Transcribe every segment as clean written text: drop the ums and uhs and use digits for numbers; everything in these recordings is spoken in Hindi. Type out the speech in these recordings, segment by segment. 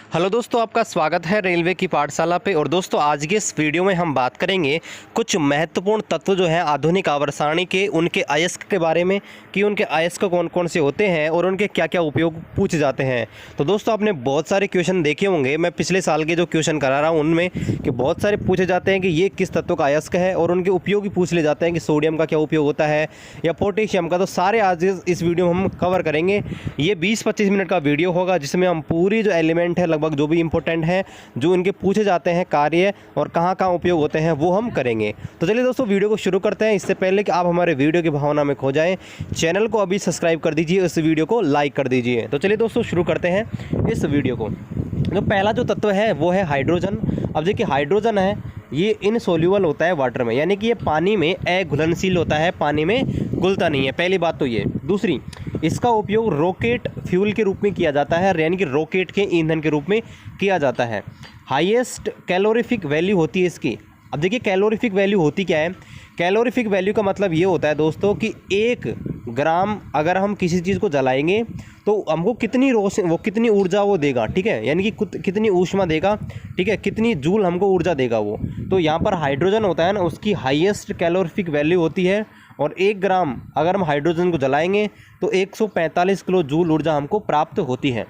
हेलो दोस्तों, आपका स्वागत है रेलवे की पाठशाला पे। और दोस्तों आज के इस वीडियो में हम बात करेंगे कुछ महत्वपूर्ण तत्व जो हैं आधुनिक आवर्त सारणी के, उनके अयस्क के बारे में कि उनके अयस्क कौन कौन से होते हैं और उनके क्या क्या उपयोग पूछे जाते हैं। तो दोस्तों आपने बहुत सारे क्वेश्चन देखे होंगे, मैं पिछले साल के जो क्वेश्चन करा रहा हूँ उनमें कि बहुत सारे पूछे जाते हैं कि ये किस तत्व का अयस्क है और उनके उपयोग भी पूछ ले जाते हैं कि सोडियम का क्या उपयोग होता है या पोटेशियम का। तो सारे आज इस वीडियो में हम कवर करेंगे। ये 20-25 मिनट का वीडियो होगा जिसमें हम पूरी जो एलिमेंट है लगभग जो भी इंपॉर्टेंट है, जो इनके पूछे जाते हैं कार्य और कहाँ कहाँ उपयोग होते हैं वो हम करेंगे। तो चलिए दोस्तों वीडियो को शुरू करते हैं। इससे पहले कि आप हमारे वीडियो की भावना में खो जाएं, चैनल को अभी सब्सक्राइब कर दीजिए, इस वीडियो को लाइक कर दीजिए। तो चलिए दोस्तों शुरू करते हैं इस वीडियो को। जो पहला जो तत्व है वो है हाइड्रोजन। अब देखिए हाइड्रोजन है ये इनसोल्यूबल होता है वाटर में, यानी कि ये पानी में अघुलनशील होता है, पानी में घुलता नहीं है। पहली बात तो ये। दूसरी, इसका उपयोग रॉकेट फ्यूल के रूप में किया जाता है, यानी कि रॉकेट के ईंधन के रूप में किया जाता है। हाईएस्ट कैलोरीफिक वैल्यू होती है इसकी। अब देखिए कैलोरीफिक वैल्यू होती क्या है। कैलोरीफिक वैल्यू का मतलब ये होता है दोस्तों कि 1 ग्राम अगर हम किसी चीज़ को जलाएंगे तो हमको कितनी रोशनी, वो कितनी ऊर्जा वो देगा, ठीक है, यानी कि कितनी ऊष्मा देगा, ठीक है, कितनी जूल हमको ऊर्जा देगा वो। तो यहाँ पर हाइड्रोजन होता है ना, उसकी हाईएस्ट कैलोरीफिक वैल्यू होती है और 1 ग्राम अगर हम हाइड्रोजन को जलाएंगे तो 145 किलो जूल ऊर्जा हमको प्राप्त होती है।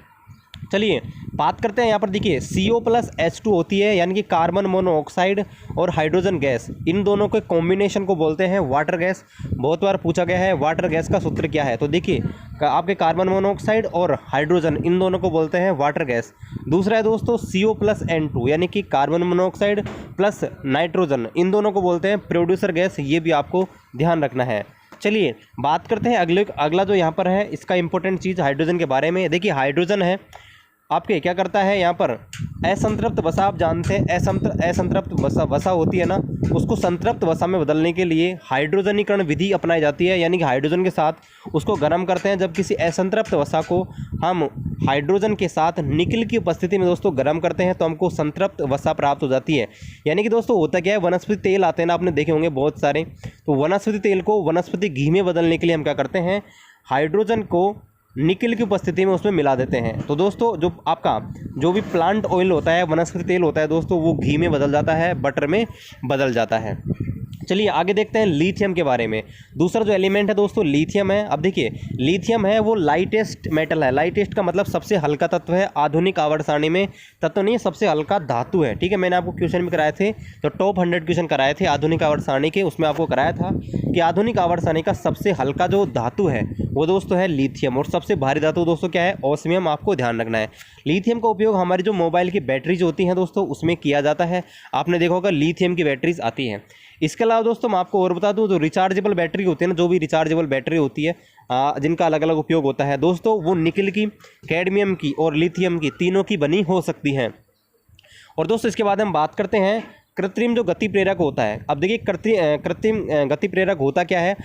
चलिए बात करते हैं। यहाँ पर देखिए CO+H2 होती है, यानी कि कार्बन मोनोऑक्साइड और हाइड्रोजन गैस, इन दोनों के कॉम्बिनेशन को बोलते हैं वाटर गैस। बहुत बार पूछा गया है वाटर गैस का सूत्र क्या है, तो देखिए आपके कार्बन मोनोऑक्साइड और हाइड्रोजन इन दोनों को बोलते हैं वाटर गैस। दूसरा है दोस्तों CO+N2, यानी कि कार्बन मोनोऑक्साइड प्लस नाइट्रोजन, इन दोनों को बोलते हैं प्रोड्यूसर गैस। ये भी आपको ध्यान रखना है। चलिए बात करते हैं अगला जो यहाँ पर है इसका इंपॉर्टेंट चीज़ हाइड्रोजन के बारे में। देखिए हाइड्रोजन है आपके क्या करता है, यहाँ पर असंतृप्त वसा, आप जानते हैं असंतृप्त वसा होती है ना, उसको संतृप्त वसा में बदलने के लिए हाइड्रोजनीकरण विधि अपनाई जाती है, यानी कि हाइड्रोजन के साथ उसको गर्म करते हैं। जब किसी असंतृप्त वसा को हम हाइड्रोजन के साथ निकल की उपस्थिति में दोस्तों गर्म करते हैं तो हमको संतृप्त वसा प्राप्त हो जाती है। यानी कि दोस्तों होता क्या है, वनस्पति तेल आते हैं ना, आपने देखे होंगे बहुत सारे, तो वनस्पति तेल को वनस्पति घी में बदलने के लिए हम क्या करते हैं, हाइड्रोजन को निकल की उपस्थिति में उसमें मिला देते हैं। तो दोस्तों जो आपका जो भी प्लांट ऑयल होता है, वनस्पति तेल होता है दोस्तों, वो घी में बदल जाता है, बटर में बदल जाता है। चलिए आगे देखते हैं लिथियम के बारे में। दूसरा जो एलिमेंट है दोस्तों लिथियम है। अब देखिए लिथियम है वो लाइटेस्ट मेटल है। लाइटेस्ट का मतलब सबसे हल्का तत्व है आधुनिक आवर्त सारणी में। तत्व नहीं, सबसे हल्का धातु है, ठीक है। मैंने आपको क्वेश्चन भी कराए थे, जो टॉप 100 क्वेश्चन कराए थे आधुनिक आवर्त सारणी के, उसमें आपको कराया था कि आधुनिक आवर्त सारणी का सबसे हल्का जो धातु है वो दोस्तों है लिथियम, और सबसे भारी धातु दोस्तों क्या है, ऑस्मियम। आपको ध्यान रखना है। लिथियम का उपयोग हमारी जो मोबाइल की बैटरीज होती हैं दोस्तों उसमें किया जाता है। आपने देखा होगा लिथियम की बैटरीज आती हैं। इसके अलावा दोस्तों मैं आपको और बता दूं, जो रिचार्जेबल बैटरी होती है ना, जो भी रिचार्जेबल बैटरी होती है जिनका अलग अलग उपयोग होता है दोस्तों, वो निकल की, कैडमियम की और लिथियम की, तीनों की बनी हो सकती हैं। और दोस्तों इसके बाद हम बात करते हैं कृत्रिम जो गति प्रेरक होता है। अब देखिए कृत्रिम गति प्रेरक होता क्या है।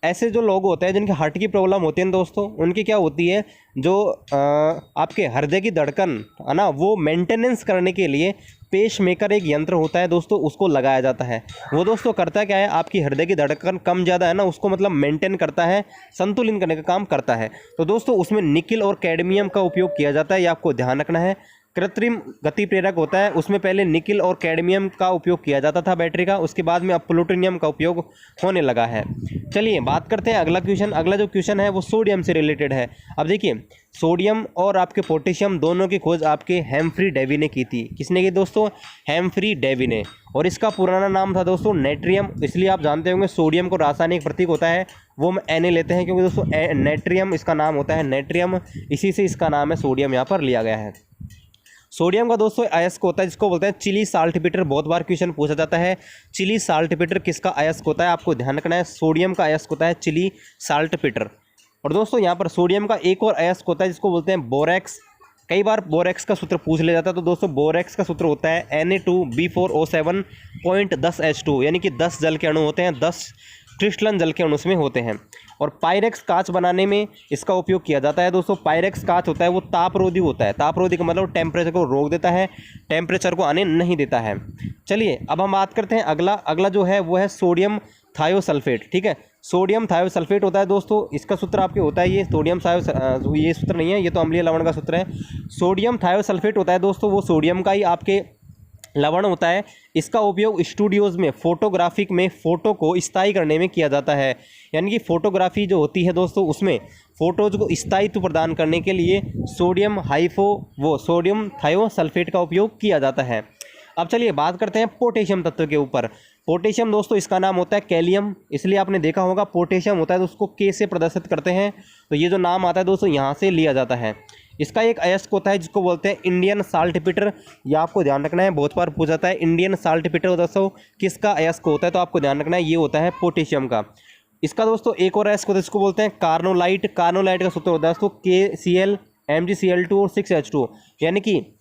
ऐसे जो लोग होते हैं जिनके हार्ट की प्रॉब्लम होती है दोस्तों, उनकी क्या होती है, जो आपके हृदय की धड़कन है ना, वो मेंटेनेंस करने के लिए पेस मेकर एक यंत्र होता है दोस्तों, उसको लगाया जाता है। वो दोस्तों करता क्या है, आपकी हृदय की धड़कन कम ज़्यादा है ना, उसको मतलब मेंटेन करता है, संतुलित करने का काम करता है। तो दोस्तों उसमें निकिल और कैडमियम का उपयोग किया जाता है, ये आपको ध्यान रखना है। कृत्रिम गति प्रेरक होता है, उसमें पहले निकिल और कैडमियम का उपयोग किया जाता था बैटरी का, उसके बाद में अब प्लूटोनियम का उपयोग होने लगा है। चलिए बात करते हैं अगला क्वेश्चन। अगला जो क्वेश्चन है वो सोडियम से रिलेटेड है। अब देखिए सोडियम और आपके पोटेशियम दोनों की खोज आपके हेम्फ्री डेवी ने की थी। किसने की दोस्तों, हेम्फ्री डेवी ने। और इसका पुराना नाम था दोस्तों नेट्रियम, इसलिए आप जानते होंगे सोडियम को रासायनिक प्रतीक होता है वो हम Na लेते हैं, क्योंकि दोस्तों नेट्रियम इसका नाम होता है, नेट्रियम, इसी से इसका नाम है सोडियम यहाँ पर लिया गया है। सोडियम का दोस्तों अयस्क होता है जिसको बोलते हैं चिली साल्टपेटर। बहुत बार क्वेश्चन पूछा जाता है चिली साल्टपेटर किसका अयस्क होता है, आपको ध्यान रखना है, सोडियम का अयस्क होता है चिली साल्टपेटर। और दोस्तों यहाँ पर सोडियम का एक और अयस्क होता है जिसको बोलते हैं बोरेक्स। कई बार बोरेक्स का सूत्र पूछ लिया जाता है, तो दोस्तों बोरेक्स का सूत्र होता है Na2B4O7.10H2, यानी कि 10 जल के अणु होते हैं, 10 क्रिस्टलन जल के अणु उसमें होते हैं। और पायरेक्स कांच बनाने में इसका उपयोग किया जाता है दोस्तों। पायरेक्स कांच होता है वो तापरोधी होता है। तापरोधी का मतलब टेम्परेचर को रोक देता है, टेम्परेचर को आने नहीं देता है। चलिए अब हम बात करते हैं अगला जो है वो है सोडियम थायोसल्फेट, ठीक है, सोडियम थायोसल्फेट होता है दोस्तों, इसका सूत्र आपके होता है ये सोडियम ये सूत्र नहीं है, ये तो अम्लीय लवण का सूत्र है। सोडियम थायोसल्फेट होता है दोस्तों, वो सोडियम का ही आपके लवण होता है। इसका उपयोग स्टूडियोज़ में फोटोग्राफिक में फ़ोटो को स्थायी करने में किया जाता है, यानी कि फ़ोटोग्राफी जो होती है दोस्तों उसमें फ़ोटोज़ को स्थायित्व प्रदान करने के लिए सोडियम थायोसल्फेट का उपयोग किया जाता है। अब चलिए बात करते हैं पोटेशियम तत्व के ऊपर। पोटेशियम दोस्तों इसका नाम होता है कैलियम, इसलिए आपने देखा होगा पोटेशियम होता है तो उसको के से प्रदर्शित करते हैं, तो ये जो नाम आता है दोस्तों यहाँ से लिया जाता है। इसका एक अयस्क होता है जिसको बोलते हैं इंडियन साल्टपीटर, यह आपको ध्यान रखना है, बहुत बार पूछा जाता है इंडियन साल्टपीटर दोस्तों किसका अयस्क होता है, तो आपको ध्यान रखना है ये होता है पोटेशियम का। इसका दोस्तों एक और अयस्क होता है जिसको बोलते हैं कार्नोलाइट। कार्नोलाइट का सूत्र होता है दोस्तों KCl MgCl2 और 6H2, यानी कि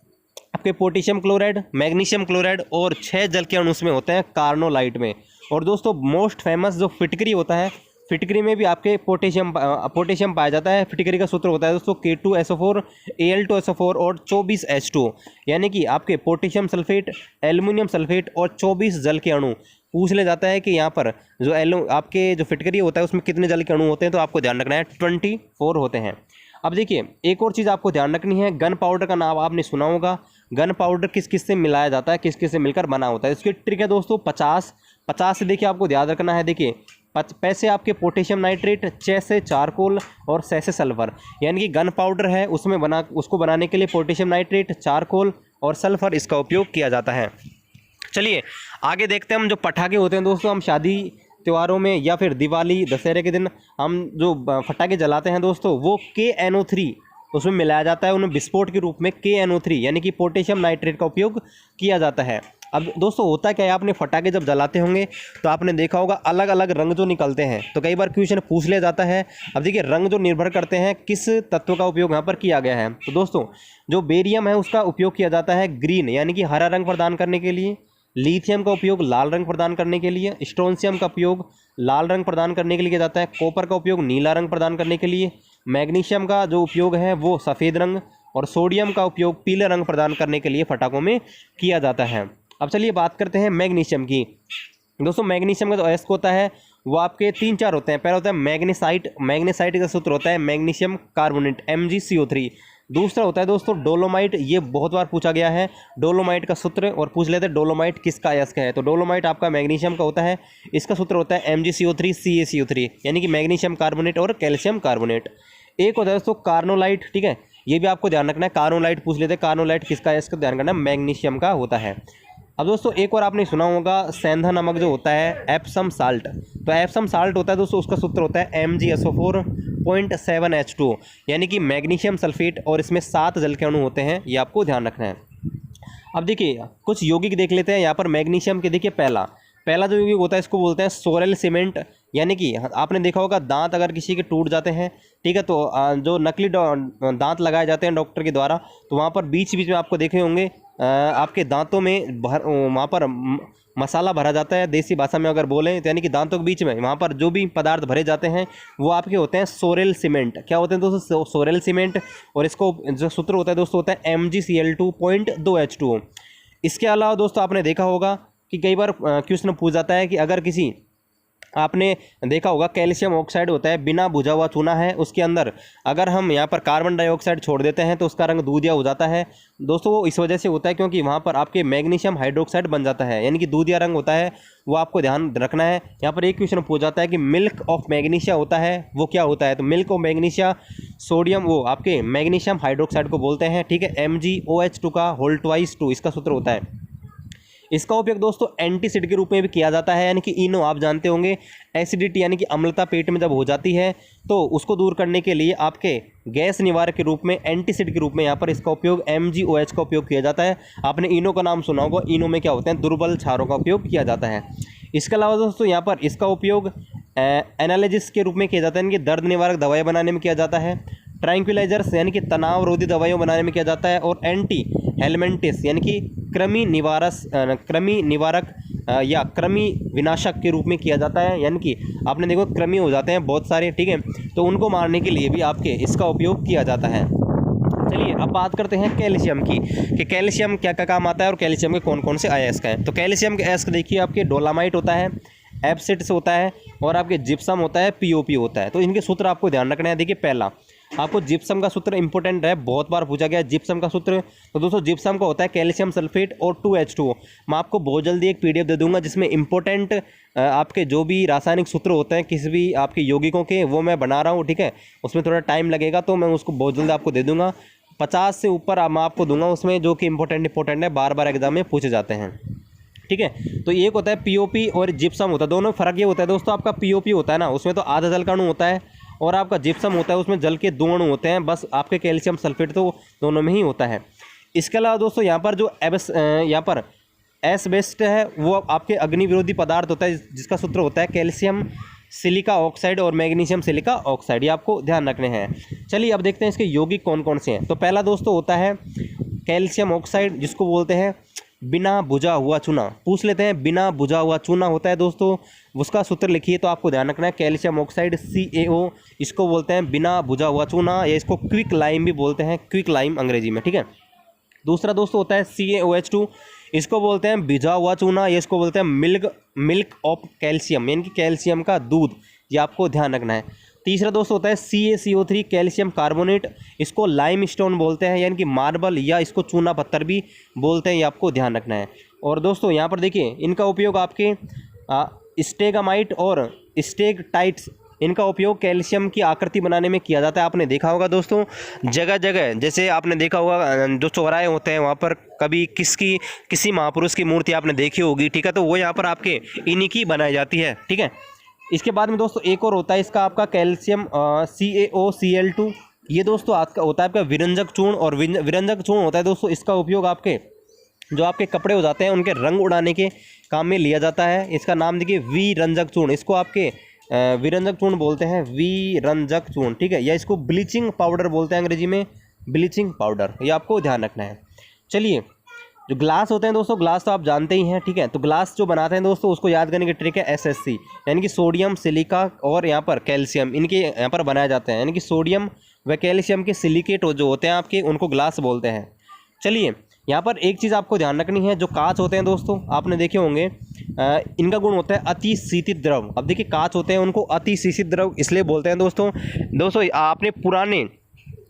आपके पोटेशियम क्लोराइड, मैग्नीशियम क्लोराइड और 6 जल के अणु उसमें होते हैं कार्नोलाइट में। और दोस्तों मोस्ट फेमस जो फिटकरी होता है, फिटकरी में भी आपके पोटेशियम पाया जाता है। फिटकरी का सूत्र होता है दोस्तों K2SO4 Al2SO4 और 24H2, यानी कि आपके पोटेशियम सल्फेट, एल्युमिनियम सल्फेट और 24 जल के अणु। पूछ ले जाता है कि यहाँ पर जो आपके जो फिटकरी होता है उसमें कितने जल के अणु होते हैं, तो आपको ध्यान रखना है 24 होते हैं। अब देखिए एक और चीज़ आपको ध्यान रखनी है, गन पाउडर का नाम आपने सुना होगा। गन पाउडर किस किस से मिलाया जाता है, किस किस से मिलकर बना होता है, इसकी ट्रिक है दोस्तों 50 से देखिए आपको याद रखना है। देखिए 5 से आपके पोटेशियम नाइट्रेट, 6 से चारकोल और 6 से सल्फर, यानी कि गन पाउडर है उसमें उसको बनाने के लिए पोटेशियम नाइट्रेट, चारकोल और सल्फर इसका उपयोग किया जाता है। चलिए आगे देखते हैं हम जो पटाखे होते हैं दोस्तों, हम शादी त्योहारों में या फिर दिवाली दशहरे के दिन हम जो पटाखे जलाते हैं दोस्तों वो KNO3 उसमें मिलाया जाता है, उन्हें विस्फोट के रूप में KNO3 यानी कि पोटेशियम नाइट्रेट का उपयोग किया जाता है। अब दोस्तों होता क्या है, आपने फटाके जब जलाते होंगे तो आपने देखा होगा अलग अलग रंग जो निकलते हैं, तो कई बार क्वेश्चन पूछ लिया जाता है। अब देखिए रंग जो निर्भर करते हैं किस तत्व का उपयोग यहाँ पर किया गया है, तो दोस्तों जो बेरियम है उसका उपयोग किया जाता है ग्रीन यानी कि हरा रंग प्रदान करने के लिए, लिथियम का उपयोग लाल रंग प्रदान करने के लिए, स्ट्रोंशियम का उपयोग लाल रंग प्रदान करने के लिए किया जाता है, कॉपर का उपयोग नीला रंग प्रदान करने के लिए, मैग्नीशियम का जो उपयोग है वो सफ़ेद रंग और सोडियम का उपयोग पीले रंग प्रदान करने के लिए पटाखों में किया जाता है। अब चलिए बात करते हैं मैग्नीशियम की। दोस्तों मैग्नीशियम का जो अयस्क होता है वो आपके 3-4 होते हैं। पहला होता है मैग्नेसाइट, मैग्नेसाइट का सूत्र होता है मैग्नीशियम कार्बोनेट MgCO3। दूसरा होता है दोस्तों डोलोमाइट, ये बहुत बार पूछा गया है, डोलोमाइट का सूत्र, और पूछ लेते हैं डोलोमाइट किसका अयस्क है, तो डोलोमाइट आपका मैग्नीशियम का होता है, इसका सूत्र होता है MgCO3 CaCO3 यानी कि मैग्नीशियम कार्बोनेट और कैल्शियम कार्बोनेट। एक होता है दोस्तों कार्नोलाइट, ठीक है, ये भी आपको ध्यान रखना है, कार्नोलाइट पूछ लेते हैं, कार्नोलाइट किसका अयस्क ध्यान रखना है, मैग्नीशियम का होता है। अब दोस्तों एक और आपने सुना होगा सेंधा नमक जो होता है एप्सम साल्ट, तो एप्सम साल्ट होता है दोस्तों उसका सूत्र होता है MgSO4.7H2 यानी कि मैग्नीशियम सल्फेट, और इसमें 7 जल के अणु होते हैं, ये आपको ध्यान रखना है। अब देखिए कुछ यौगिक देख लेते हैं यहाँ पर मैग्नीशियम के। देखिए पहला जो यौगिक होता है इसको बोलते हैं सोरेल सीमेंट, यानी कि आपने देखा होगा दांत अगर किसी के टूट जाते हैं, ठीक है, तो जो नकली दांत लगाए जाते हैं डॉक्टर के द्वारा, तो वहाँ पर बीच बीच में आपको देखे होंगे आपके दांतों में वहाँ पर मसाला भरा जाता है, देसी भाषा में अगर बोलें तो, यानी कि दांतों के बीच में वहाँ पर जो भी पदार्थ भरे जाते हैं वो आपके होते हैं सोरेल सीमेंट। क्या होते हैं दोस्तों, सोरेल सीमेंट, और इसको जो सूत्र होता है दोस्तों होता है MgCl2.2H2। इसके अलावा दोस्तों आपने देखा होगा कि कई बार क्वेश्चन पूछ जाता है कि अगर किसी, आपने देखा होगा कैल्शियम ऑक्साइड होता है, बिना बुझा हुआ चूना है, उसके अंदर अगर हम यहाँ पर कार्बन डाइऑक्साइड छोड़ देते हैं तो उसका रंग दूधिया हो जाता है दोस्तों। वो इस वजह से होता है क्योंकि वहाँ पर आपके मैग्नीशियम हाइड्रोक्साइड बन जाता है, यानी कि दूधिया रंग होता है, वो आपको ध्यान रखना है। यहाँ पर एक क्वेश्चन पूछ जाता है कि मिल्क ऑफ मैग्नीशिया होता है वो क्या होता है, तो मिल्क ऑफ मैग्नीशिया सोडियम वो आपके मैग्नीशियम हाइड्रोक्साइड को बोलते हैं, ठीक है, MgOH2 का होल ट्वाइस 2 इसका सूत्र होता है। इसका उपयोग दोस्तों एंटीसिड के रूप में भी किया जाता है, यानी कि इनो आप जानते होंगे, एसिडिटी यानी कि अम्लता पेट में जब हो जाती है तो उसको दूर करने के लिए आपके गैस निवारक के रूप में, एंटीसिड के रूप में यहाँ पर इसका उपयोग MgOH का उपयोग किया जाता है। आपने इनो का नाम सुना होगा, इनो में क्या होते हैं दुर्बल क्षारों का उपयोग किया जाता है। इसके अलावा दोस्तों यहाँ पर इसका उपयोग एनालिसिस के रूप में किया जाता है, यानी कि दर्द निवारक दवाएँ बनाने में किया जाता है, ट्रैंक्विलाइजर्स यानी कि तनाव रोधी दवाइयों बनाने में किया जाता है, और एंटी हेलमेंटिस यानी कि कृमि निवारक या कृमि विनाशक के रूप में किया जाता है, यानी कि आपने देखो कृमि हो जाते हैं बहुत सारे, ठीक है, तो उनको मारने के लिए भी आपके इसका उपयोग किया जाता है। चलिए अब बात करते हैं कैल्शियम की कि कैल्शियम क्या क्या काम आता है और कैल्शियम के कौन कौन से अयस्क हैं। तो कैल्शियम के अयस्क देखिए आपके डोलामाइट होता है, एप्सिड्स होता है और आपके जिप्सम होता है, पीओपी होता है। तो इनके सूत्र आपको ध्यान रखना है। देखिए पहला आपको जिप्सम का सूत्र इंपॉर्टेंट है, बहुत बार पूछा गया है जिप्सम का सूत्र। तो दोस्तों जिप्सम का होता है कैल्शियम सल्फेट और 2H2O। मैं आपको बहुत जल्दी एक PDF दे दूंगा जिसमें इंपॉर्टेंट आपके जो भी रासायनिक सूत्र होते हैं किसी भी आपके यौगिकों के, वो मैं बना रहा हूँ, ठीक है। उसमें थोड़ा टाइम लगेगा तो मैं उसको बहुत जल्दी आपको दे दूंगा। 50 से ऊपर मैं आपको दूंगा उसमें, जो कि इंपॉर्टेंट है, बार बार एग्जाम में पूछे जाते हैं, ठीक है। तो एक होता है पीओपी और जिप्सम होता है, दोनों फर्क ये होता है दोस्तों, आपका पीओपी होता है ना उसमें तो आधा जल का अणु होता है और आपका जिप्सम होता है उसमें जल के 2 अणु होते हैं, बस आपके कैल्शियम सल्फेट तो दोनों में ही होता है। इसके अलावा दोस्तों यहाँ पर जो यहाँ पर एस्बेस्ट है वो आपके अग्नि विरोधी पदार्थ होता है जिसका सूत्र होता है कैल्शियम सिलिका ऑक्साइड और मैग्नीशियम सिलिका ऑक्साइड, ये आपको ध्यान रखने हैं। चलिए अब देखते हैं इसके यौगिक कौन कौन से हैं। तो पहला दोस्तों होता है कैल्शियम ऑक्साइड जिसको बोलते हैं बिना बुझा हुआ चूना। पूछ लेते हैं, बिना बुझा हुआ चूना होता है दोस्तों, उसका सूत्र लिखिए तो आपको ध्यान रखना है कैल्शियम ऑक्साइड CaO, इसको बोलते हैं बिना बुझा हुआ चूना, या इसको क्विक लाइम भी बोलते हैं, क्विक लाइम अंग्रेजी में, ठीक है। दूसरा दोस्तों होता है CaOH2, इसको बोलते हैं भिजा हुआ चूना, या इसको बोलते हैं मिल्क ऑफ कैल्शियम, यानी कि कैल्शियम का दूध, ये आपको ध्यान रखना है। तीसरा दोस्तों होता है CaCO3 कैल्शियम कार्बोनेट, इसको लाइम स्टोन बोलते हैं, यानी कि मार्बल, या इसको चूना पत्थर भी बोलते हैं, ये आपको ध्यान रखना है। और दोस्तों यहाँ पर देखिए इनका उपयोग आपके स्टेगामाइट और स्टेगटाइट्स, इनका उपयोग कैल्शियम की आकृति बनाने में किया जाता है। आपने देखा होगा दोस्तों जगह जगह, जैसे आपने देखा होगा जो चौराहे होते हैं वहाँ पर कभी किसी महापुरुष की मूर्ति आपने देखी होगी, ठीक है, तो वो यहाँ पर आपके इन्हीं की बनाई जाती है, ठीक है। इसके बाद में दोस्तों एक और होता है इसका आपका कैल्शियम CaOCl2, ये दोस्तों आपका होता है आपका विरंजक चूर्ण, और विरंजक चूर्ण होता है दोस्तों इसका उपयोग आपके जो आपके कपड़े हो जाते हैं उनके रंग उड़ाने के काम में लिया जाता है। इसका नाम देखिए विरंजक चूर्ण, इसको आपके विरंजक चूर्ण बोलते हैं, विरंजक चूर्ण, ठीक है, या इसको ब्लीचिंग पाउडर बोलते हैं अंग्रेजी में, ब्लीचिंग पाउडर, ये आपको ध्यान रखना है। चलिए जो ग्लास होते हैं दोस्तों, ग्लास तो आप जानते ही हैं, ठीक है। तो ग्लास जो बनाते हैं दोस्तों उसको याद करने की ट्रिक है SSC, यानी कि सोडियम सिलिका और यहाँ पर कैल्शियम, इनके यहाँ पर बनाए जाते हैं, यानी कि सोडियम व कैल्शियम के सिलिकेट जो होते हैं आपके, उनको ग्लास बोलते हैं। चलिए यहाँ पर एक चीज़ आपको ध्यान रखनी है, जो कांच होते हैं दोस्तों आपने देखे होंगे, इनका गुण होता है अति शीतित द्रव। अब देखिए कांच होते हैं उनको अति शीतित द्रव इसलिए बोलते हैं दोस्तों आपने पुराने,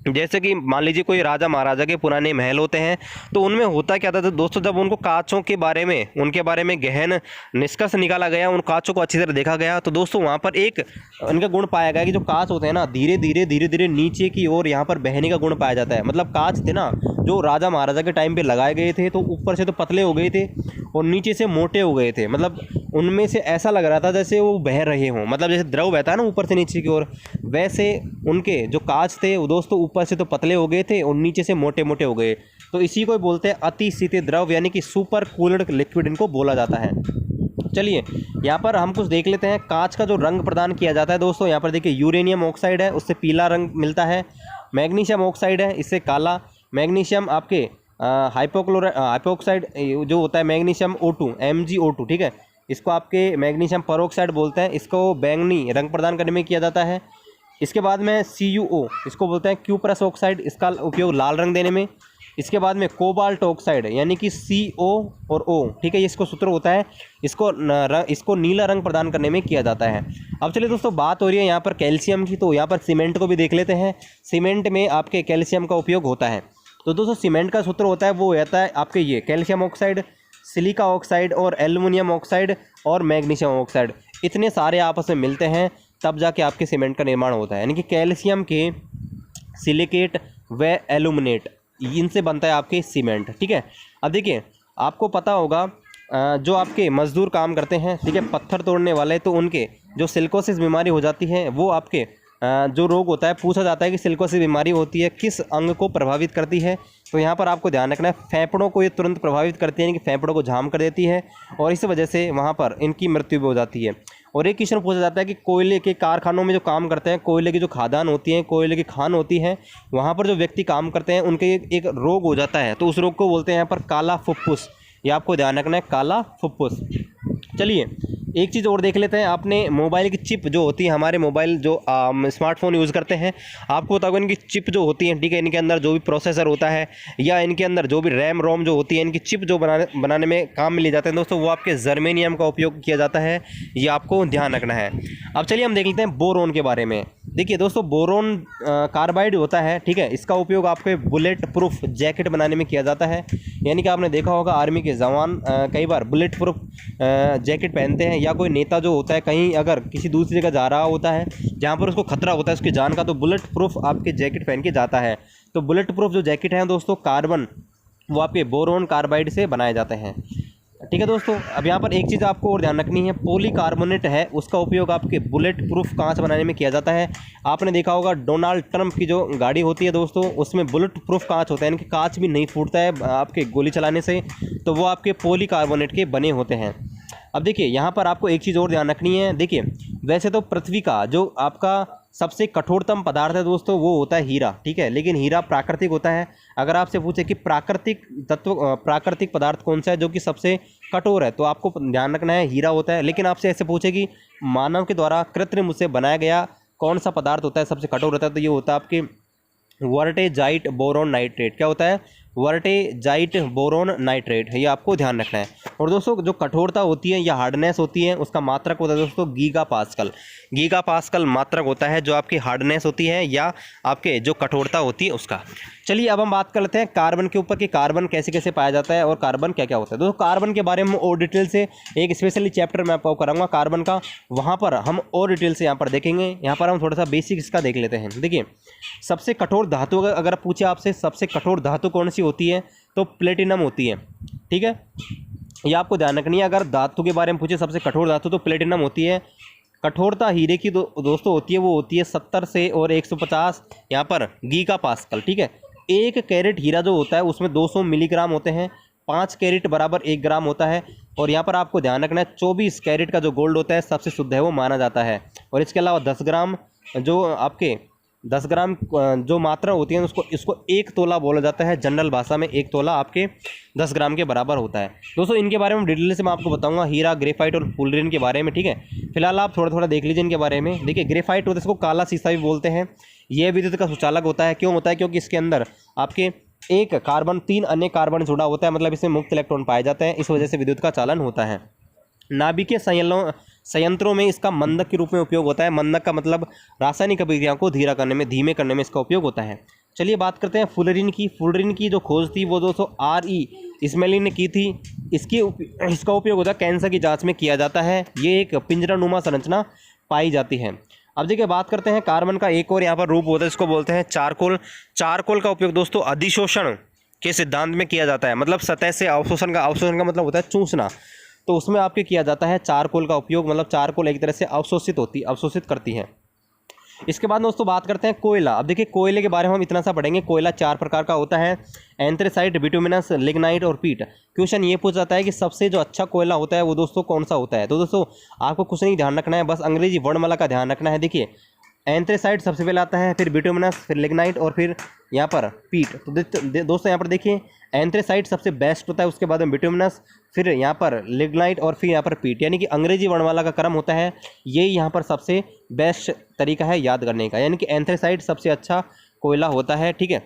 जैसे कि मान लीजिए कोई राजा महाराजा के पुराने महल होते हैं, तो उनमें होता क्या था दोस्तों, जब उनको कांचों के बारे में, उनके बारे में गहन निष्कर्ष निकाला गया, उन कांचों को अच्छी तरह देखा गया, तो दोस्तों वहाँ पर एक उनका गुण पाया गया कि जो कांच होते हैं ना धीरे धीरे नीचे की ओर यहाँ पर बहने का गुण पाया जाता है। मतलब कांच थे ना जो राजा महाराजा के टाइम पे लगाए गए थे, तो ऊपर से तो पतले हो गए थे और नीचे से मोटे हो गए थे, मतलब उनमें से ऐसा लग रहा था जैसे वो बह रहे हों, मतलब जैसे द्रव बहता है ना ऊपर से नीचे की ओर, वैसे उनके जो कांच थे वो दोस्तों ऊपर से तो पतले हो गए थे और नीचे से मोटे मोटे हो गए। तो इसी को बोलते हैं अति शीतित द्रव, यानी कि सुपर कूल्ड लिक्विड इनको बोला जाता है। चलिए यहाँ पर हम कुछ देख लेते हैं। कांच का जो रंग प्रदान किया जाता है दोस्तों, यहाँ पर देखिए यूरेनियम ऑक्साइड है, उससे पीला रंग मिलता है। मैग्नीशियम ऑक्साइड है, इससे काला। मैग्नीशियम आपके हाइपोक्साइड जो होता है मैग्नीशियम O2 MgO2, ठीक है, इसको आपके मैग्नीशियम परऑक्साइड बोलते हैं, इसको बैंगनी रंग प्रदान करने में किया जाता है। इसके बाद में CuO, इसको बोलते हैं क्यूप्रस ऑक्साइड, इसका उपयोग लाल रंग देने में। इसके बाद में कोबाल्ट ऑक्साइड यानी कि CO और O, ठीक है, ये इसको सूत्र होता है, इसको नीला रंग प्रदान करने में किया जाता है। अब चलिए दोस्तों बात हो रही है यहाँ पर कैल्शियम की, तो यहाँ पर सीमेंट को भी देख लेते हैं। सीमेंट में आपके कैल्शियम का उपयोग होता है। तो दोस्तों सीमेंट का सूत्र होता है वो रहता है आपके ये कैल्शियम ऑक्साइड, सिलिका ऑक्साइड और एल्युमिनियम ऑक्साइड और मैग्नीशियम ऑक्साइड, इतने सारे आपस में मिलते हैं तब जाके आपके सीमेंट का निर्माण होता है। यानी कि कैल्शियम के सिलिकेट व एल्यूमिनेट, इनसे बनता है आपके सीमेंट, ठीक है। अब देखिए आपको पता होगा जो आपके मजदूर काम करते हैं, ठीक है, पत्थर तोड़ने वाले, तो उनके जो सिलिकोसिस बीमारी हो जाती है, वो आपके जो रोग होता है, पूछा जाता है कि सिलिकोसिस बीमारी होती है किस अंग को प्रभावित करती है। तो यहाँ पर आपको ध्यान रखना है फेफड़ों को ये तुरंत प्रभावित करती है, यानी कि फेफड़ों को जाम कर देती है और इस वजह से वहाँ पर इनकी मृत्यु भी हो जाती है। और एक क्वेश्चन पूछा जाता है कि कोयले के कारखानों में जो काम करते हैं, कोयले की जो खादान होती हैं, कोयले की खान होती है, वहाँ पर जो व्यक्ति काम करते हैं उनके एक रोग हो जाता है, तो उस रोग को बोलते हैं यहाँ पर काला फुफ्फुस। ये आपको ध्यान रखना है, काला फुफ्फुस। चलिए एक चीज़ और देख लेते हैं, आपने मोबाइल की चिप जो होती है, हमारे मोबाइल जो स्मार्टफोन यूज़ करते हैं, आपको बताओगे इनकी चिप जो होती है, ठीक है, इनके अंदर जो भी प्रोसेसर होता है या इनके अंदर जो भी रैम रोम जो होती है, इनकी चिप जो बनाने में काम में लिए जाते हैं दोस्तों, वो आपके जर्मेनियम का उपयोग किया जाता है, ये आपको ध्यान रखना है। अब चलिए हम देख लेते हैं बोरोन के बारे में। देखिए दोस्तों, बोरोन कार्बाइड होता है, ठीक है, इसका उपयोग आपके बुलेट प्रूफ जैकेट बनाने में किया जाता है। यानी कि आपने देखा होगा आर्मी के जवान कई बार बुलेट प्रूफ जैकेट पहनते हैं, या कोई नेता जो होता है कहीं अगर किसी दूसरी जगह जा रहा होता है जहाँ पर उसको खतरा होता है उसकी जान का, तो बुलेट प्रूफ आपके जैकेट पहन के जाता है। तो बुलेट प्रूफ जो जैकेट हैं दोस्तों, कार्बन, वो आपके बोरोन कार्बाइड से बनाए जाते हैं, ठीक है दोस्तों। अब यहाँ पर एक चीज़ आपको और ध्यान रखनी है, पॉलीकार्बोनेट है, उसका उपयोग आपके बुलेट प्रूफ कांच बनाने में किया जाता है। आपने देखा होगा डोनाल्ड ट्रंप की जो गाड़ी होती है दोस्तों, उसमें बुलेट प्रूफ कांच होता है, यानी कि कांच भी नहीं फूटता है आपके गोली चलाने से, तो वो आपके पॉलीकार्बोनेट के बने होते हैं। अब देखिए यहाँ पर आपको एक चीज़ और ध्यान रखनी है। देखिए वैसे तो पृथ्वी का जो आपका सबसे कठोरतम पदार्थ है दोस्तों, वो होता है हीरा, ठीक है, लेकिन हीरा प्राकृतिक होता है। अगर आपसे पूछे कि प्राकृतिक तत्व प्राकृतिक पदार्थ कौन सा है जो कि सबसे कठोर है, तो आपको ध्यान रखना है हीरा होता है। लेकिन आपसे ऐसे पूछे कि मानव के द्वारा कृत्रिम से बनाया गया कौन सा पदार्थ होता है सबसे कठोर होता है, तो ये होता है आपके वर्टेजाइट बोरोन नाइट्रेट। क्या होता है? वर्टेजाइट बोरोन नाइट्रेट, ये आपको ध्यान रखना है। और दोस्तों जो कठोरता होती है या हार्डनेस होती है, उसका मात्रक होता है दोस्तों गीगा पास्कल। गीगा पास्कल मात्रक होता है जो आपकी हार्डनेस होती है या आपके जो कठोरता होती है उसका। चलिए अब हम बात कर लेते हैं कार्बन के ऊपर कि कार्बन कैसे कैसे पाया जाता है और कार्बन क्या क्या होता है। दोस्तों कार्बन के बारे में और डिटेल से एक स्पेशली चैप्टर मैं आपको कराऊंगा कार्बन का, वहाँ पर हम और डिटेल से यहाँ पर देखेंगे। यहाँ पर हम थोड़ा सा बेसिक इसका देख लेते हैं। देखिए सबसे कठोर धातु अगर पूछे आपसे सबसे कठोर धातु कौन सी होती है, तो प्लेटिनम होती है, ठीक है, ये आपको ध्यान रखनी है। अगर धातु के बारे में पूछे सबसे कठोर धातु, तो प्लेटिनम होती है। कठोरता हीरे की दोस्तों होती है, वो होती है 70 से और 150 यहाँ पर गीगा पास्कल, ठीक है। 1 कैरेट हीरा जो होता है उसमें 200 मिलीग्राम होते हैं, 5 कैरेट बराबर 1 ग्राम होता है। और यहाँ पर आपको ध्यान रखना है 24 कैरेट का जो गोल्ड होता है सबसे शुद्ध है, वो माना जाता है। और इसके अलावा 10 ग्राम जो आपके 10 ग्राम जो मात्रा होती है इसको 1 तोला बोला जाता है। जनरल भाषा में 1 तोला आपके 10 ग्राम के बराबर होता है। दोस्तों इनके बारे में डिटेल से मैं आपको बताऊंगा, हीरा, ग्रेफाइट और फुलरिन के बारे में, ठीक है। फिलहाल आप थोड़ा थोड़ा देख लीजिए इनके बारे में। देखिए ग्रेफाइट होता है, इसको काला शीशा भी बोलते हैं। यह विद्युत का सुचालक होता है। क्यों होता है? क्योंकि इसके अंदर आपके एक कार्बन 3 अन्य कार्बन जुड़ा होता है, मतलब इसमें मुक्त इलेक्ट्रॉन पाए जाते हैं, इस वजह से विद्युत का चालन होता है। नाभिकीय संयंत्रों में इसका मंदक के रूप में उपयोग होता है। मंदक का मतलब रासायनिक अभिक्रियाओं को धीमे करने में इसका उपयोग होता है। चलिए बात करते हैं फुलरिन की। फुलरिन की जो खोज थी वो दोस्तों R.E. इस्माइली ने की थी। इसका उपयोग होता है कैंसर की जांच में किया जाता है। ये एक पिंजरानुमा संरचना पाई जाती है। अब देखिए बात करते हैं कार्बन का एक और यहाँ पर रूप होता है, इसको बोलते हैं चारकोल। चारकोल का उपयोग दोस्तों अधिशोषण के सिद्धांत में किया जाता है, मतलब सतह से अवशोषण का मतलब होता है चूसना, तो उसमें आपके किया जाता है चारकोल का उपयोग। मतलब चारकोल एक तरह से अवशोषित करती है। इसके बाद दोस्तों बात करते हैं कोयला। अब देखिए कोयले के बारे में हम इतना सा पढ़ेंगे। कोयला 4 प्रकार का होता है, एंथ्रेसाइट, बिटुमिनस, लिग्नाइट और पीट। क्वेश्चन ये पूछा जाता है कि सबसे जो अच्छा कोयला होता है वो दोस्तों कौन सा होता है। तो दोस्तों आपको कुछ नहीं ध्यान रखना है, बस अंग्रेजी वर्णमाला का ध्यान रखना है। देखिए एंथ्रेसाइट सबसे पहले आता है, फिर बिटुमिनस, फिर लिग्नाइट और फिर यहाँ पर पीट। तो दोस्तों यहाँ पर देखिए एंथ्रेसाइट सबसे बेस्ट होता है, उसके बाद में बिटुमिनस, फिर यहाँ पर लिग्नाइट और फिर यहाँ पर पीट। यानी कि अंग्रेजी वर्णमाला का क्रम होता है, यही यहाँ पर सबसे बेस्ट तरीका है याद करने का। यानी कि एंथ्रेसाइट सबसे अच्छा कोयला होता है, ठीक है।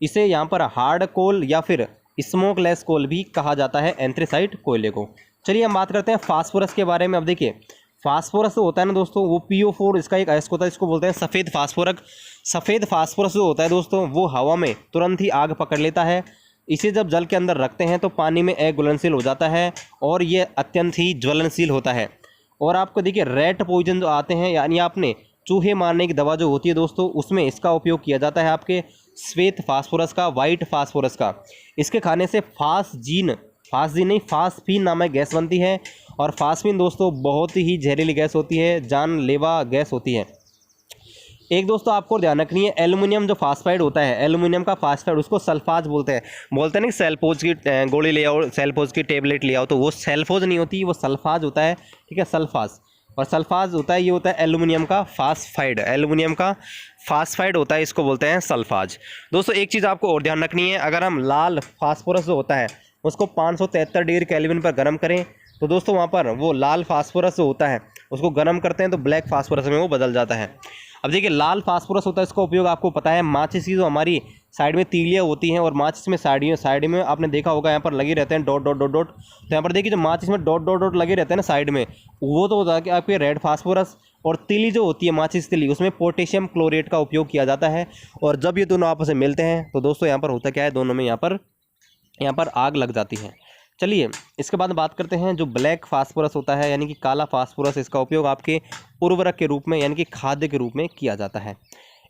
इसे यहाँ पर हार्ड कोल या फिर स्मोकलेस कोल भी कहा जाता है एंथ्रेसाइट कोयले को। चलिए हम बात करते हैं फास्फोरस के बारे में। अब देखिए फास्फोरस जो होता है ना दोस्तों, वो PO4 इसका एक अयस्क होता है, इसको बोलते हैं सफ़ेद फास्फोरस। सफ़ेद फास्फोरस जो होता है दोस्तों, वो हवा में तुरंत ही आग पकड़ लेता है। इसे जब जल के अंदर रखते हैं तो पानी में अघुलनशील हो जाता है और ये अत्यंत ही ज्वलनशील होता है। और आपको देखिए रेट पॉइजन जो आते हैं, यानी आपने चूहे मारने की दवा जो होती है दोस्तों, उसमें इसका उपयोग किया जाता है आपके श्वेत फास्फोरस का, वाइट फास्फोरस का। इसके खाने से फास्फीन नामक गैस बनती है। और फास्फीन दोस्तों बहुत ही जहरीली गैस होती है, जानलेवा गैस होती है। एक दोस्तों आपको ध्यान रखनी है, एल्युमिनियम जो फास्फाइड होता है, एल्युमिनियम का फास्फाइड, उसको सल्फाज बोलते हैं। नहीं सेल्फोज की गोली ले आओ, सेल्फोज की टेबलेट ले आओ, तो वो सेल्फोज नहीं होती, वो सल्फाज होता है, ठीक है, सल्फाज। और सल्फाज होता है, ये होता है एल्युमिनियम का फास्फाइड, एल्युमिनियम का फास्फाइड होता है, इसको बोलते हैं सल्फाज। दोस्तों एक चीज़ आपको और ध्यान रखनी है, अगर हम लाल फास्फोरस जो होता है उसको 573 डिग्री केल्विन पर गर्म करें तो दोस्तों वहाँ पर वो लाल फास्फोरस होता है, उसको गर्म करते हैं तो ब्लैक फास्फोरस में वो बदल जाता है। अब देखिए लाल फास्फोरस होता है, इसका उपयोग आपको पता है माचिस की जो हमारी साइड में तीलियाँ होती हैं और माचिस में साइड में आपने देखा होगा यहाँ पर लगे रहते हैं डॉट डॉट डॉट डॉट। तो यहाँ पर देखिए जो माचिस में डॉट डॉट डॉट लगे रहते हैं ना साइड में, वो तो होता है कि आपके रेड फास्फोरस, और तिली जो होती है माचिस तिली, उसमें पोटेशियम क्लोरेट का उपयोग किया जाता है। और जब ये दोनों आपस में मिलते हैं तो दोस्तों यहाँ पर होता क्या है, दोनों में यहाँ पर आग लग जाती है। चलिए इसके बाद बात करते हैं जो ब्लैक फास्फोरस होता है यानी कि काला फास्फोरस, इसका उपयोग आपके उर्वरक के रूप में यानी कि खाद्य के रूप में किया जाता है।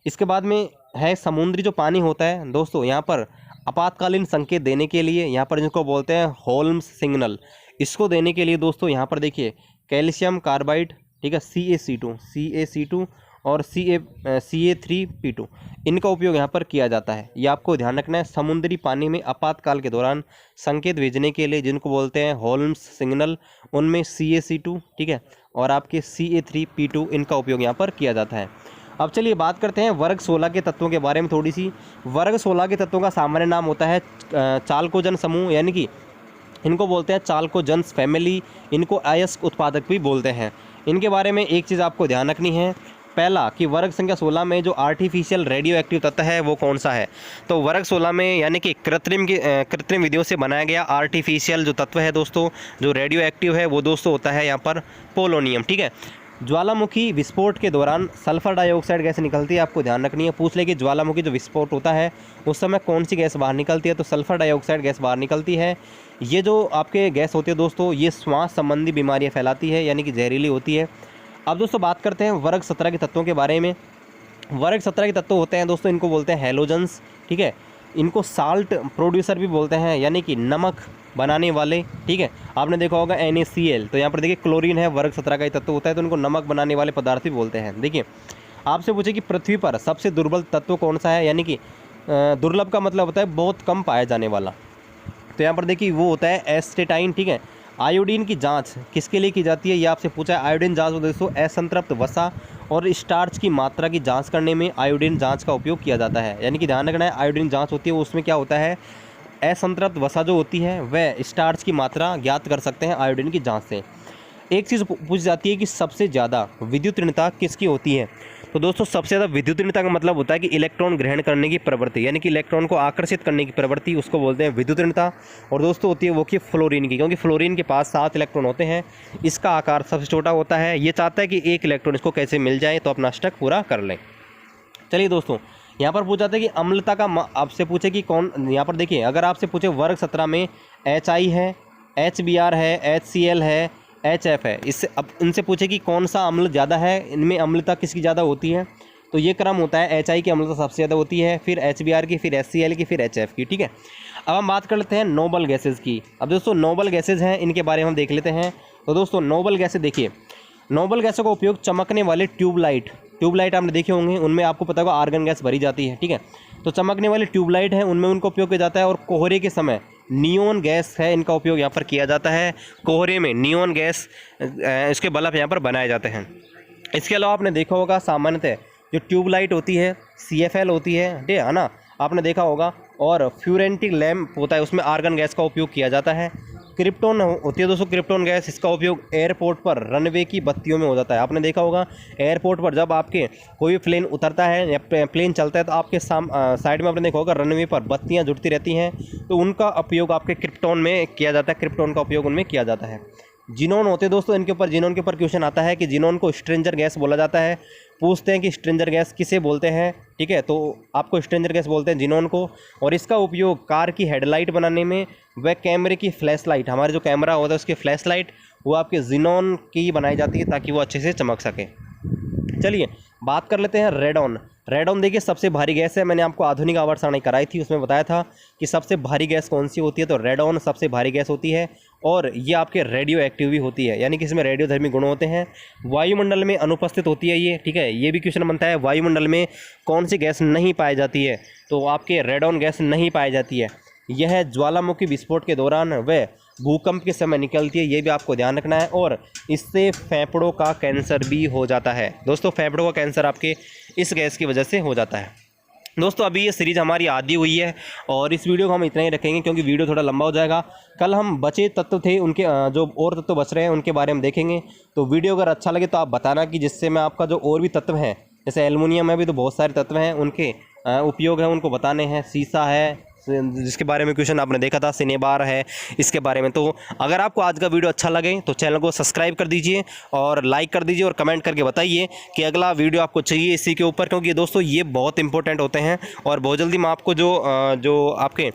इसके बाद में है समुद्री जो पानी होता है दोस्तों, यहाँ पर आपातकालीन संकेत देने के लिए, यहाँ पर जिनको बोलते हैं होल्म्स सिग्नल, इसको देने के लिए दोस्तों यहाँ पर देखिए कैल्शियम कार्बाइड, ठीक है, CaC2 और Ca3P2, इनका उपयोग यहाँ पर किया जाता है। ये आपको ध्यान रखना है, समुद्री पानी में आपातकाल के दौरान संकेत भेजने के लिए जिनको बोलते हैं होल्म्स सिग्नल, उनमें Cac2, ठीक है, और आपके Ca3P2, इनका उपयोग यहाँ पर किया जाता है। अब चलिए बात करते हैं वर्ग 16 के तत्वों के बारे में थोड़ी सी। वर्ग 16 के तत्वों का सामान्य नाम होता है चालकोजन समूह, यानी कि इनको बोलते हैं चालकोजन्स फैमिली, इनको अयस्क उत्पादक भी बोलते हैं। इनके बारे में एक चीज़ आपको ध्यान रखनी है, पहला कि वर्ग संख्या 16 में जो आर्टिफिशियल रेडियो एक्टिव तत्व है वो कौन सा है। तो वर्ग 16 में यानी कि कृत्रिम विधियों से बनाया गया आर्टिफिशियल जो तत्व है दोस्तों, जो रेडियो एक्टिव है, वो दोस्तों होता है यहाँ पर पोलोनियम, ठीक है। ज्वालामुखी विस्फोट के दौरान सल्फर डाइऑक्साइड गैस निकलती है, आपको ध्यान रखनी है। पूछ ले कि ज्वालामुखी जो विस्फोट होता है उस समय कौन सी गैस बाहर निकलती है, तो सल्फर डाइऑक्साइड गैस बाहर निकलती है। ये जो आपके गैस होती है दोस्तों, ये श्वास संबंधी बीमारियां फैलाती है, यानी कि जहरीली होती है। अब दोस्तों बात करते हैं वर्ग 17 के तत्वों के बारे में। वर्ग 17 के तत्व होते हैं दोस्तों, इनको बोलते हैं हैलोजन्स, ठीक है। इनको साल्ट प्रोड्यूसर भी बोलते हैं, यानी कि नमक बनाने वाले, ठीक है। आपने देखा होगा NaCl, तो यहाँ पर देखिए क्लोरीन है, वर्ग 17 का ही तत्व होता है, तो उनको नमक बनाने वाले पदार्थ भी बोलते हैं। देखिए आपसे पूछे कि पृथ्वी पर सबसे दुर्बल तत्व कौन सा है, यानी कि दुर्लभ का मतलब होता है बहुत कम पाया जाने वाला, तो यहाँ पर देखिए वो होता है एस्टेटाइन, ठीक है। आयोडीन की जांच किसके लिए की जाती है, ये आपसे पूछा है। आयोडीन जांच दोस्तों असंतृप्त वसा और स्टार्च की मात्रा की जांच करने में आयोडीन जांच का उपयोग किया जाता है, यानी कि ध्यान रखना है आयोडीन जांच होती है उसमें क्या होता है, असंतृप्त वसा जो होती है वह स्टार्च की मात्रा ज्ञात कर सकते हैं आयोडीन की जांच से। एक चीज़ पूछी जाती है कि सबसे ज़्यादा विद्युत ऋणता किसकी होती है, तो दोस्तों सबसे ज़्यादा विद्युत ऋणता का मतलब होता है कि इलेक्ट्रॉन ग्रहण करने की प्रवृत्ति, यानी कि इलेक्ट्रॉन को आकर्षित करने की प्रवृत्ति, उसको बोलते हैं विद्युत ऋणता। और दोस्तों होती है वो कि फ्लोरीन की, क्योंकि फ्लोरीन के पास 7 इलेक्ट्रॉन होते हैं, इसका आकार सबसे छोटा होता है। ये चाहता है कि एक इलेक्ट्रॉन इसको कैसे मिल जाए तो अपना अष्टक पूरा कर लें। चलिए दोस्तों यहाँ पर पूछा जाता है कि अम्लता का आपसे पूछे कि कौन, यहाँ पर देखिए अगर आपसे पूछे वर्ग 17 में HI है, HBr है, HCl है, HF है, इससे अब इनसे पूछे कि कौन सा अम्ल ज़्यादा है, इनमें अम्लता किसकी ज़्यादा होती है, तो ये क्रम होता है HI की अम्लता सबसे ज़्यादा होती है, फिर HBr की, फिर HCl की, फिर HF की, ठीक है। अब हम बात कर लेते हैं नोबल गैसेज़ की। अब दोस्तों नोबल गैसेज़ हैं, इनके बारे में हम देख लेते हैं। तो दोस्तों नोबल गैसें देखिए, नोबल गैसों का उपयोग चमकने वाले ट्यूबलाइट आपने देखे होंगे, उनमें आपको पता होगा आर्गन गैस भरी जाती है, ठीक है। तो चमकने वाले ट्यूबलाइट हैं उनमें उनका उपयोग किया जाता है। और कोहरे के समय नियोन गैस है, इनका उपयोग यहाँ पर किया जाता है। कोहरे में नियोन गैस इसके बल्ब यहाँ पर बनाए जाते हैं। इसके अलावा आपने देखा होगा सामान्यतः जो ट्यूबलाइट होती है CFL होती है, ठीक है ना, आपने देखा होगा। और फ्यूरेंटिक लैम्प होता है, उसमें आर्गन गैस का उपयोग किया जाता है। क्रिप्टॉन होती है दोस्तों, क्रिप्टॉन गैस, इसका उपयोग एयरपोर्ट पर रनवे की बत्तियों में हो जाता है। आपने देखा होगा एयरपोर्ट पर जब आपके कोई प्लेन उतरता है या प्लेन चलता है तो आपके साइड में आपने देखा होगा रनवे पर बत्तियां जुड़ती रहती हैं, तो उनका उपयोग आपके क्रिप्टॉन में किया जाता है, क्रिप्टॉन का उपयोग उनमें किया जाता है। जिनोन होते हैं दोस्तों, इनके ऊपर जिनोन के ऊपर क्वेश्चन आता है कि जिनोन को स्ट्रेंजर गैस बोला जाता है। पूछते हैं कि स्ट्रेंजर गैस किसे बोलते हैं, ठीक है, तो आपको स्ट्रेंजर गैस बोलते हैं जिनोन को। और इसका उपयोग कार की हेडलाइट बनाने में व कैमरे की फ्लैश लाइट, हमारे जो कैमरा होता है उसकी फ्लैश लाइट, वो आपके जिनोन की बनाई जाती है ताकि वो अच्छे से चमक सके। चलिए बात कर लेते हैं रेडॉन। रेडॉन देखिए सबसे भारी गैस है, मैंने आपको आधुनिक आवर्त सारणी कराई थी, उसमें बताया था कि सबसे भारी गैस कौन सी होती है, तो रेडॉन सबसे भारी गैस होती है। और ये आपके रेडियो एक्टिव भी होती है, यानी कि इसमें रेडियोधर्मी गुण होते हैं। वायुमंडल में अनुपस्थित होती है ये, ठीक है। ये भी क्वेश्चन बनता है वायुमंडल में कौन सी गैस नहीं पाई जाती है, तो आपके रेडॉन गैस नहीं पाई जाती है। यह ज्वालामुखी विस्फोट के दौरान व भूकंप के समय निकलती है, ये भी आपको ध्यान रखना है। और इससे फेफड़ों का कैंसर भी हो जाता है दोस्तों, फेफड़ों का कैंसर आपके इस गैस की वजह से हो जाता है। दोस्तों अभी ये सीरीज़ हमारी आधी हुई है और इस वीडियो को हम इतना ही रखेंगे क्योंकि वीडियो थोड़ा लंबा हो जाएगा। कल हम बचे तत्व थे उनके जो और तत्व बच रहे हैं उनके बारे में देखेंगे। तो वीडियो अगर अच्छा लगे तो आप बताना कि जिससे मैं आपका जो और भी तत्व हैं, जैसे एल्युमिनियम में भी तो बहुत सारे तत्व हैं, उनके उपयोग हैं उनको बताने हैं। सीसा है जिसके बारे में क्वेश्चन आपने देखा था, सिनेबार है इसके बारे में। तो अगर आपको आज का वीडियो अच्छा लगे तो चैनल को सब्सक्राइब कर दीजिए और लाइक कर दीजिए और कमेंट करके बताइए कि अगला वीडियो आपको चाहिए इसी के ऊपर, क्योंकि दोस्तों ये बहुत इंपॉर्टेंट होते हैं। और बहुत जल्दी मैं आपको जो आपके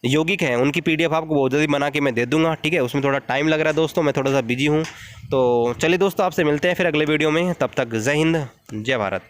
यौगिक हैं उनकी PDF आपको बहुत जल्दी बना के मैं दे दूंगा, ठीक है। उसमें थोड़ा टाइम लग रहा है दोस्तों, मैं थोड़ा सा बिजी हूँ। तो चलिए दोस्तों, आपसे मिलते हैं फिर अगले वीडियो में। तब तक जय हिंद, जय भारत।